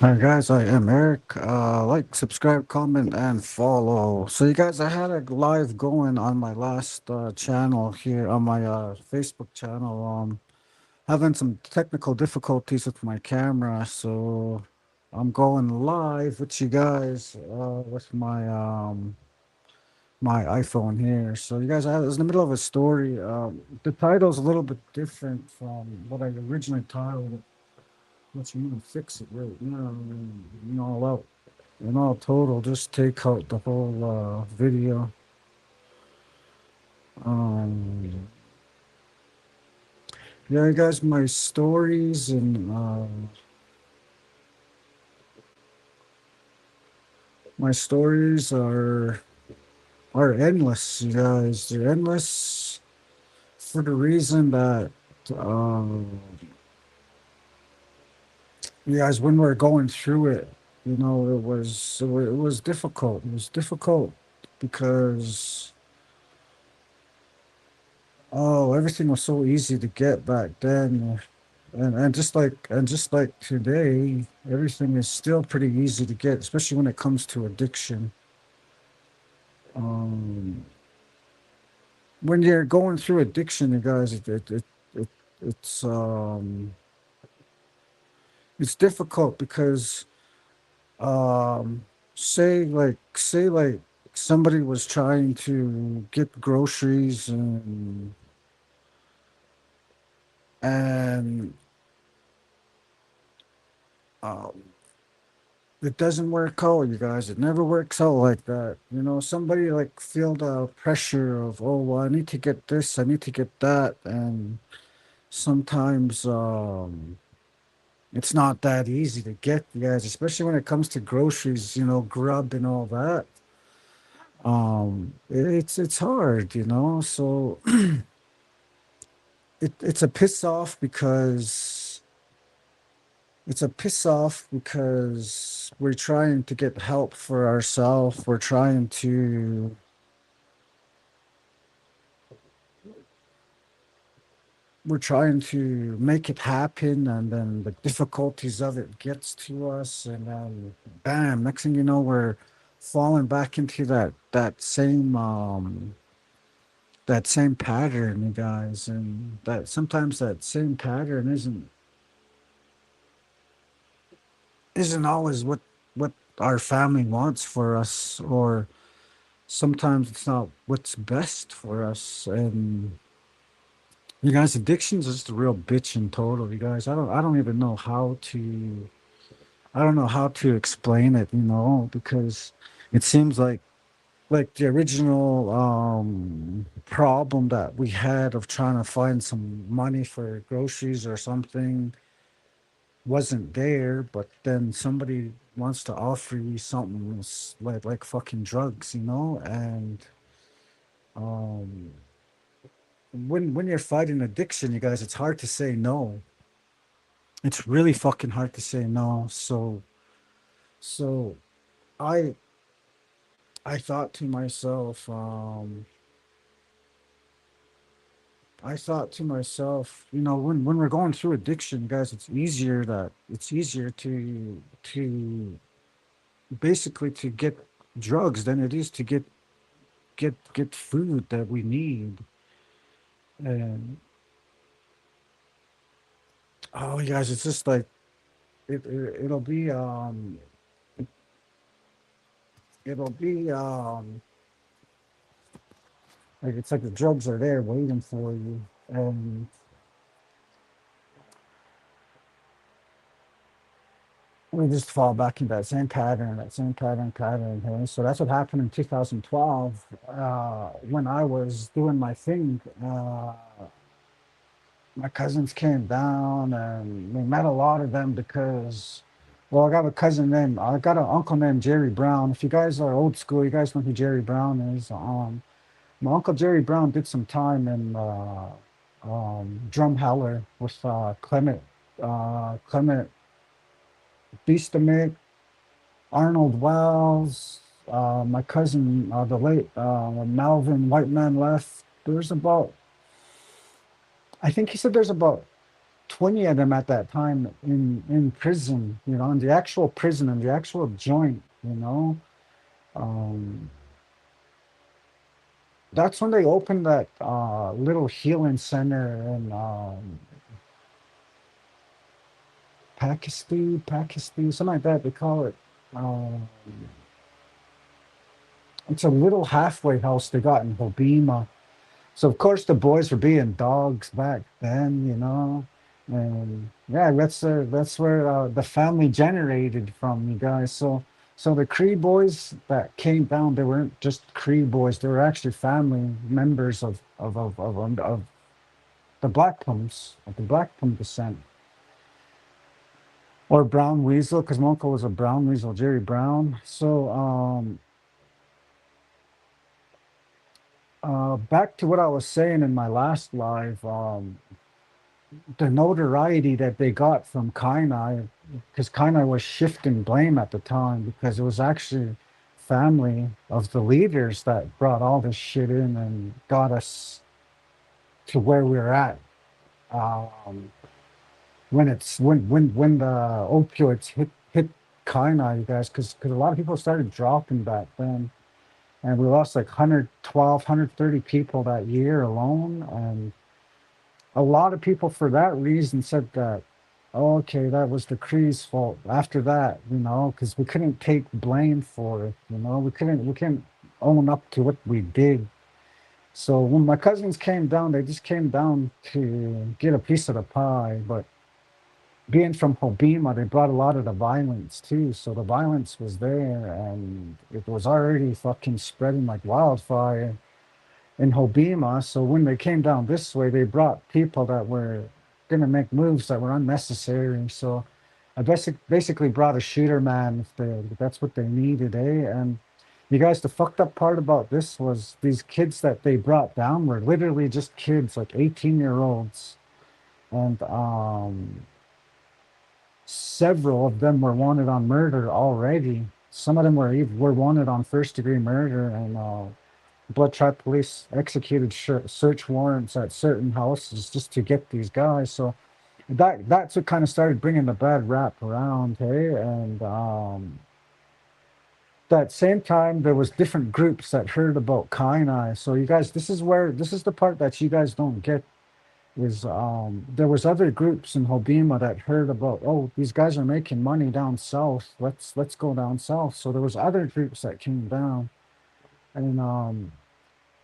Hi guys, I am Eric. Like, subscribe, comment, and follow. So you guys, I had a live going on my last channel here on my Facebook channel. Having some technical difficulties with my camera, so I'm going live with you guys with my iPhone here. So you guys, I was in the middle of a story. The title's a little bit different from what I originally titled it. But you need to fix it right now. All out. In all total, just take out the whole video. Um, yeah, guys, my stories and my stories are endless, you guys. They're endless for the reason that um, you guys, when we're going through it, it was difficult. It was difficult because everything was so easy to get back then. And just like today, everything is still pretty easy to get, especially when it comes to addiction. Um, when you're going through addiction, you guys, it it's um it's difficult because um say like somebody was trying to get groceries and um it doesn't work out, you guys. It never works out like that. Somebody like feel the pressure of, oh, well, I need to get this, I need to get that, and sometimes it's not that easy to get, you guys, especially when it comes to groceries, grub and all that. It's hard, So it's a piss off because we're trying to get help for ourselves. We're trying to make it happen, and then the difficulties of it gets to us, and then bam, next thing you know, we're falling back into that same pattern, you guys. And that sometimes that same pattern isn't always what our family wants for us, or sometimes it's not what's best for us. And you guys, addictions is just a real bitch in total, you guys. I don't even know how to I don't know how to explain it, because it seems like the original problem that we had of trying to find some money for groceries or something wasn't there, but then somebody wants to offer you something like fucking drugs, and um when you're fighting addiction, you guys, it's hard to say no. It's really fucking hard to say no. So I I thought to myself, when we're going through addiction, guys, it's easier to basically to get drugs than it is to get food that we need. And oh, you guys, it's just like it'll be like it's like the drugs are there waiting for you, and we just fall back into that same pattern. Hey? So that's what happened in 2012 when I was doing my thing. My cousins came down, and we met a lot of them because, well, I got an uncle named Jerry Brown. If you guys are old school, you guys know who Jerry Brown is. My uncle Jerry Brown did some time in Drumheller with Clement Beestamik, Arnold Wells, my cousin, the late Melvin White Man left. I think he said there's about 20 of them at that time in prison, you know, in the actual prison, in the actual joint, you know. Um, that's when they opened that little healing center in Pakistan, something like that. They call it. Um, it's a little halfway house they got in Hobima. So of course the boys were being dogs back then, you know, and yeah, that's where the family generated from, you guys. So the Cree boys that came down, they weren't just Cree boys; they were actually family members of the Black Plums, of the Black Plum descent, or Brown Weasel, because my uncle was a Brown Weasel, Jerry Brown. So back to what I was saying in my last live. The notoriety that they got from Kainai, because Kainai was shifting blame at the time, because it was actually family of the leaders that brought all this shit in and got us to where we're at. Um, when the opioids hit Kainai, you guys, because a lot of people started dropping back then, and we lost like 112, people that year alone, and a lot of people for that reason said that, "Oh, okay, that was the Cree's fault." After that, you know, because we couldn't take blame for it, you know, we couldn't own up to what we did. So when my cousins came down, they just came down to get a piece of the pie. But being from Hobima, they brought a lot of the violence too. So the violence was there, and it was already fucking spreading like wildfire in Hobima. So when they came down this way, they brought people that were going to make moves that were unnecessary. So I basically brought a shooter man if that's what they needed, eh? And you guys, the fucked up part about this was these kids that they brought down were literally just kids, like 18-year-olds. And several of them were wanted on murder already. Some of them were wanted on first degree murder, and Bloodshot police executed search warrants at certain houses just to get these guys. So that's what kind of started bringing the bad rap around, hey. And that same time, there was different groups that heard about Kainai. So you guys, this is the part that you guys don't get. Is there was other groups in Hobima that heard about, oh, these guys are making money down south. Let's go down south. So there was other groups that came down, and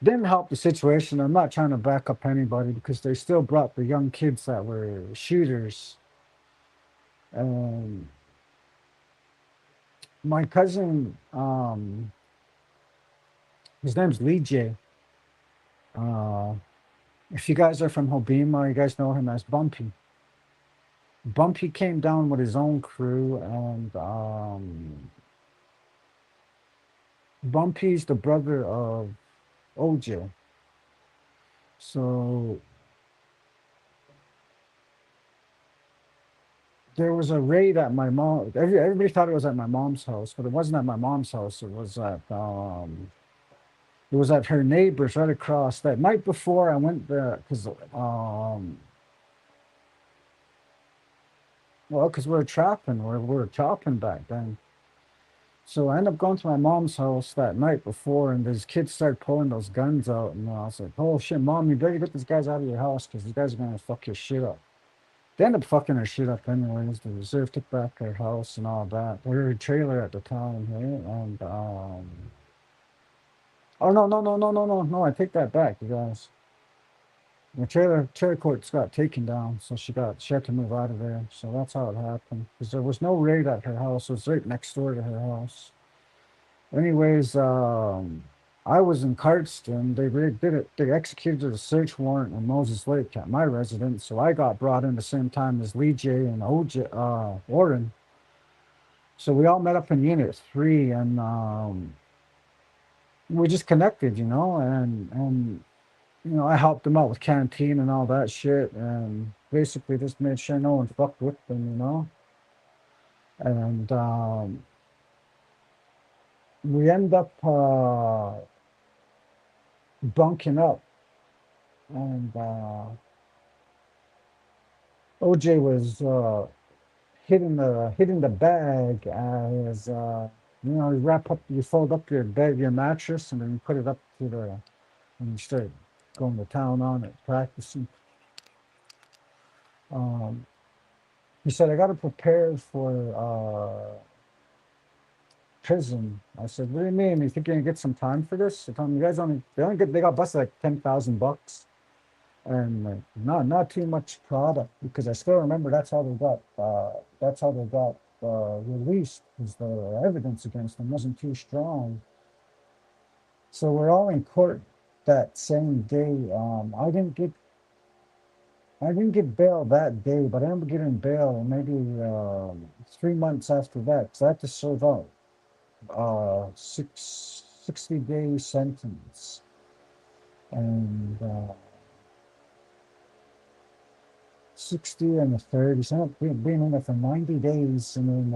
didn't help the situation. I'm not trying to back up anybody because they still brought the young kids that were shooters. And my cousin, his name's Lee J. Uh, if you guys are from Hobima, you guys know him as Bumpy. Bumpy came down with his own crew, and Bumpy's the brother of OJ. So there was a raid at my mom. Everybody thought it was at my mom's house, but it wasn't at my mom's house. It was at her neighbor's right across. That night before I went there, because we were trapping, we were chopping back then. So I ended up going to my mom's house that night before, and these kids started pulling those guns out, and I was like, "Oh shit, mom, you better get these guys out of your house because these guys are gonna fuck your shit up." They ended up fucking her shit up anyways. The reserve took back her house and all that. We were a trailer at the time, right? And oh no! I take that back, you guys. The trailer courts got taken down, so she had to move out of there. So that's how it happened. Because there was no raid at her house; it was right next door to her house. Anyways, I was in Cardston. Did it. They executed a search warrant in Moses Lake at my residence, so I got brought in the same time as Lee J and OJ, Warren. So we all met up in Unit 3, and we just connected, you know, and you know, I helped them out with canteen and all that shit, and basically just made sure no one fucked with them, you know. And we end up bunking up, and OJ was hitting the bag as you wrap up, you fold up your bed, your mattress, and then you put it up to the and you start going to town on it, practicing. Um, he said, "I got to prepare for prison." I said, "What do you mean? You think you're gonna get some time for this?" I told him, "You guys they got busted like $10,000." And like, not too much product because I still remember that's how they got released because the evidence against them wasn't too strong. So we're all in court that same day. I didn't get bail that day, but I remember getting bail maybe 3 months after that because I had to serve out 60-day sentence. And 60 and a 30. So I've been in there for 90 days. And then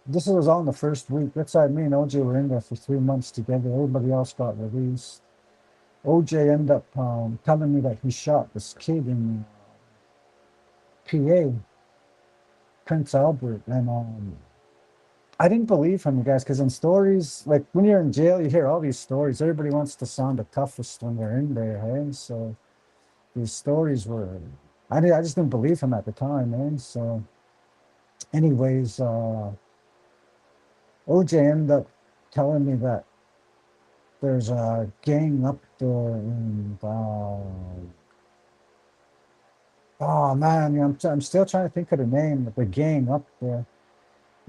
this was all in the first week. That's why me and OJ were in there for 3 months together. Everybody else got released. OJ ended up telling me that he shot this kid in PA, Prince Albert. And I didn't believe him, you guys, because in stories, like when you're in jail, you hear all these stories. Everybody wants to sound the toughest when they're in there, hey? So these stories were, I just didn't believe him at the time, man. So, anyways, OJ ended up telling me that there's a gang up there in, oh man, I'm still trying to think of the name of the gang up there.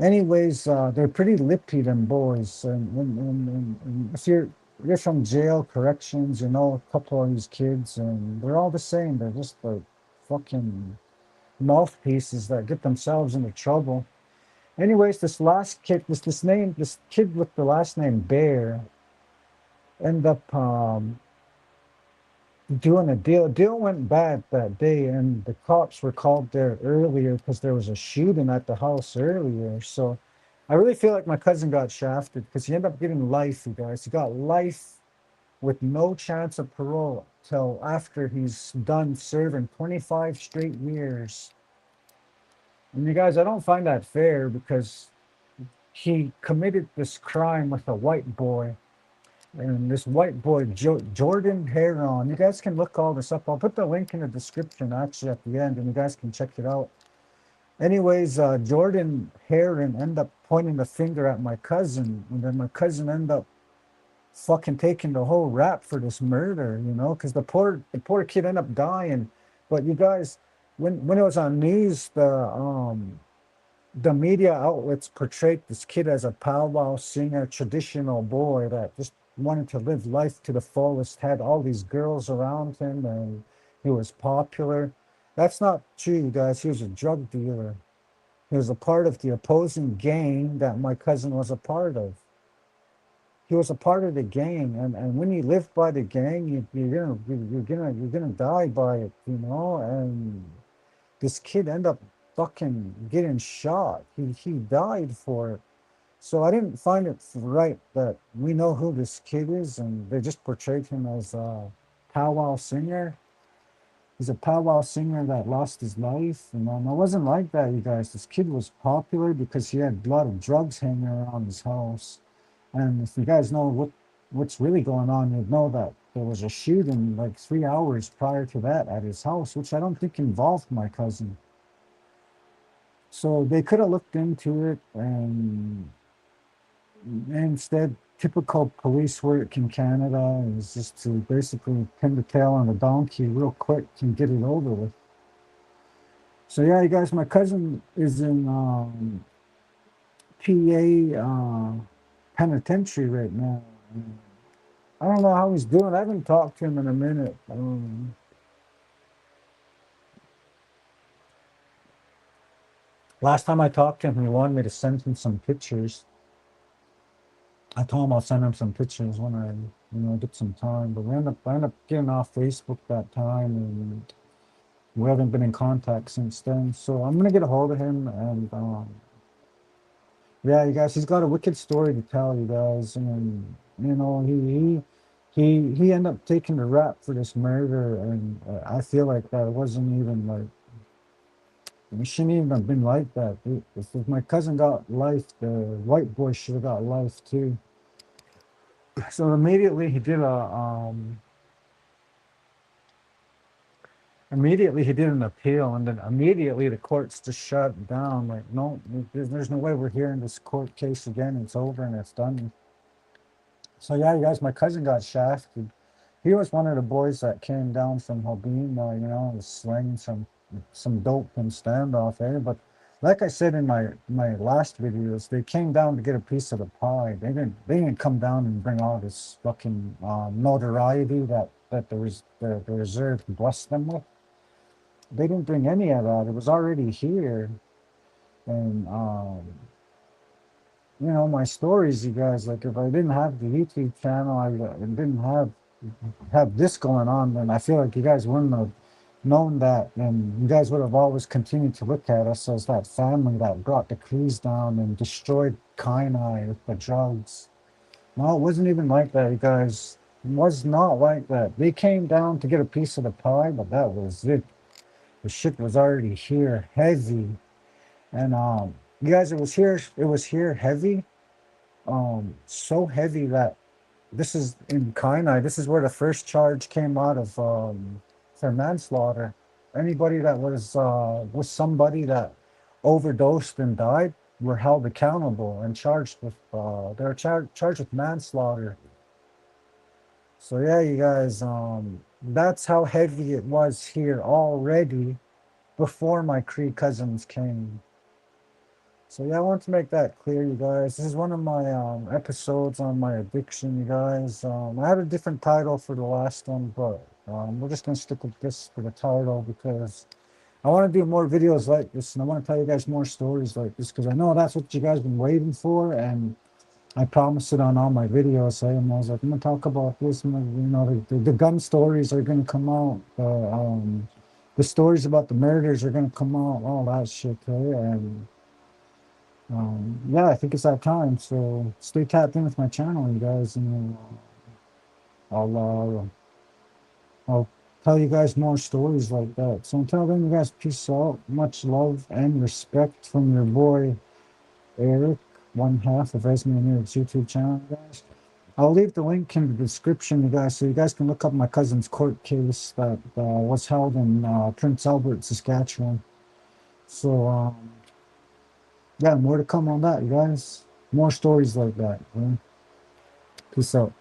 Anyways, they're pretty lippy, them boys. And if you're from jail, corrections, you know a couple of these kids, and they're all the same. They're just like fucking mouthpieces that get themselves into trouble. Anyways, this last kid, this kid with the last name Bear, end up doing a deal. Deal went bad that day, and the cops were called there earlier because there was a shooting at the house earlier. So I really feel like my cousin got shafted because he ended up getting life, you guys. He got life with no chance of parole till after he's done serving 25 straight years. And you guys, I don't find that fair because he committed this crime with a white boy. And this white boy, Jordan Heron, you guys can look all this up. I'll put the link in the description actually at the end, and you guys can check it out. Anyways, Jordan Heron ended up pointing the finger at my cousin, and then my cousin ended up fucking taking the whole rap for this murder, because the poor kid ended up dying. But you guys, when it was on news, the media outlets portrayed this kid as a powwow singer, traditional boy that just wanted to live life to the fullest, had all these girls around him, and he was popular. That's not true, you guys. He was a drug dealer. He was a part of the opposing gang that my cousin was a part of. He was a part of the gang, and when you live by the gang, you're gonna die by it. And this kid ended up fucking getting shot. He died for it. So I didn't find it right that we know who this kid is, and they just portrayed him as a powwow singer. He's a powwow singer that lost his life, and it wasn't like that, you guys. This kid was popular because he had a lot of drugs hanging around his house. And if you guys know what's really going on, you'd know that there was a shooting like 3 hours prior to that at his house, which I don't think involved my cousin. So they could have looked into it, and instead, typical police work in Canada is just to basically pin the tail on the donkey real quick and get it over with. So yeah, you guys, my cousin is in PA penitentiary right now. I don't know how he's doing. I haven't talked to him in a minute. Last time I talked to him, he wanted me to send him some pictures. I told him I'll send him some pictures when I get some time. But I ended up getting off Facebook that time, and we haven't been in contact since then. So I'm gonna get a hold of him, and yeah, you guys, he's got a wicked story to tell you guys, and he he ended up taking the rap for this murder, and I feel like that wasn't even like it shouldn't even have been like that. If my cousin got life, the white boy should have got life too. So immediately he did an appeal, and then immediately the courts just shut it down. Like, no, there's no way we're hearing this court case again. It's over and it's done. So yeah, you guys, my cousin got shafted. He was one of the boys that came down from Hobin, was slinging some dope and standoff, eh? But like I said in my last videos, they came down to get a piece of the pie. They didn't come down and bring all this fucking notoriety that the reserve blessed them with. They didn't bring any of that. It was already here, and my stories, you guys. Like, if I didn't have the YouTube channel, I didn't have this going on, then I feel like you guys wouldn't have known that, and you guys would have always continued to look at us as that family that brought the crews down and destroyed Kainai with the drugs. No, it wasn't even like that, you guys. It was not like that. They came down to get a piece of the pie, but that was it. The shit was already here, heavy, and you guys, it was here heavy, so heavy that this is in Kainai. This is where the first charge came out of for manslaughter. Anybody that was somebody that overdosed and died were held accountable and charged with they're charged with manslaughter. So yeah, you guys, that's how heavy it was here already before my Cree cousins came. So yeah, I want to make that clear, you guys. This is one of my episodes on my addiction, you guys. I had a different title for the last one, but we're just gonna stick with this for the title because I want to do more videos like this, and I want to tell you guys more stories like this because I know that's what you guys been waiting for, and I promised it on all my videos. I was like, I'm gonna talk about this, and the gun stories are gonna come out. The stories about the murders are gonna come out, all that shit, okay? And yeah, I think it's that time. So stay tapped in with my channel, you guys, and I'll I'll tell you guys more stories like that. So until then, you guys, peace out. Much love and respect from your boy Eric, one half of Esme&Eric's YouTube channel, guys. I'll leave the link in the description, you guys, so you guys can look up my cousin's court case that was held in Prince Albert, Saskatchewan. So yeah, more to come on that, you guys. More stories like that. Peace out.